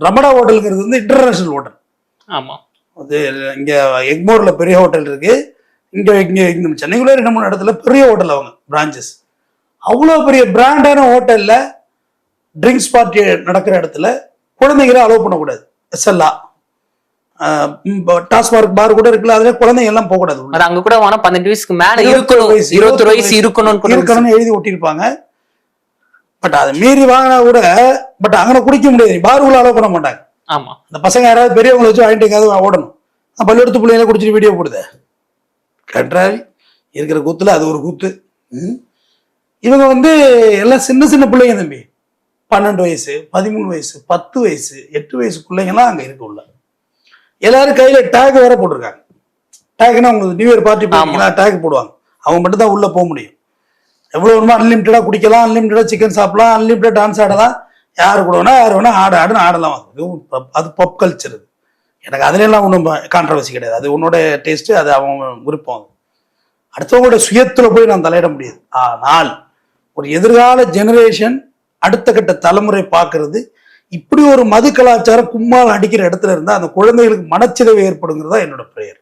ரமணா ஹோட்டலுங்கிறது வந்து international hotel. ஆமா, அது இங்க எக்மோர்ல பெரிய ஹோட்டல் இருக்கு. இங்க இங்க சென்னைக்குள்ள 2-3 இடத்துல பெரிய ஹோட்டல் அவங்க பிரான்ச்சஸ். அவ்வளோ பெரிய பிராண்டான ஹோட்டல்ல ட்ரிங்க்ஸ் பார்ட்டி நடக்கிற இடத்துல குழந்தைகளை அலோவ் பண்ணக்கூடாது. எஸ்எல்ஆ டாஸ்மார்க் பார் கூட இருக்குல்ல, அதுல குழந்தைங்க எல்லாம் போகக்கூடாது. அங்க கூட 18 வயசுக்கு மேல இருக்கணும், 21 வயசு இருக்கணும்னு எழுதி ஒட்டியிருப்பாங்க. பட் அதை மீறி வாங்கினா கூட பட் அங்கே குடிக்க முடியாது. பாருக்குள்ள அலோவ் பண்ண மாட்டாங்க. ஆமா, அந்த பசங்க யாராவது பெரியவங்களை வச்சு வாங்கிட்டு எங்காவது ஓடணும். பள்ளியெடுத்து பிள்ளைங்களை குடிச்சிட்டு வீடியோ போடுது. கன்றாவி இருக்கிற கூத்துல அது ஒரு கூத்து. இவங்க வந்து எல்லாம் சின்ன சின்ன பிள்ளைங்க தம்பி. 12 வயசு, 13 வயசு, 10 வயசு, 8 வயசு பிள்ளைங்கலாம் அங்க இருக்கு உள்ள. எல்லாரும் கையில டேக் வேற போட்டிருக்காங்க. டேக்னா உங்களுக்கு நியூ இயர் பார்ட்டி போட்டீங்களா, டேக் போடுவாங்க. அவங்க மட்டும் தான் உள்ள போக முடியும். எவ்வளவு வேணுமோ அன்லிமிட்டடா குடிக்கலாம், அன்லிமிட்டடா சிக்கன் சாப்பிடலாம், அன்லிமிட்டட் டான்ஸ் ஆடலாம். யாரு கூட வேணா யார் வேணா ஆடுன்னு ஆடலாம். அது பப் கல்ச்சர். எனக்கு அதுல எல்லாம் ஒன்றும் கான்ட்ரவர்சி கிடையாது. அது உன்னோட டேஸ்ட், அது அவங்க விருப்பம். அடுத்தவங்களோட சுயத்துல போய் நான் தலையிட முடியாது. ஆனால் ஒரு எதிர்கால ஜெனரேஷன், அடுத்த கட்ட தலைமுறை பார்க்கறது இப்படி ஒரு மது கலாச்சாரம் கும்மால் அடிக்கிற இடத்துல இருந்தா அந்த குழந்தைகளுக்கு மனச்சிதைவு ஏற்படுங்கிறதா என்னோட பிரேயர்.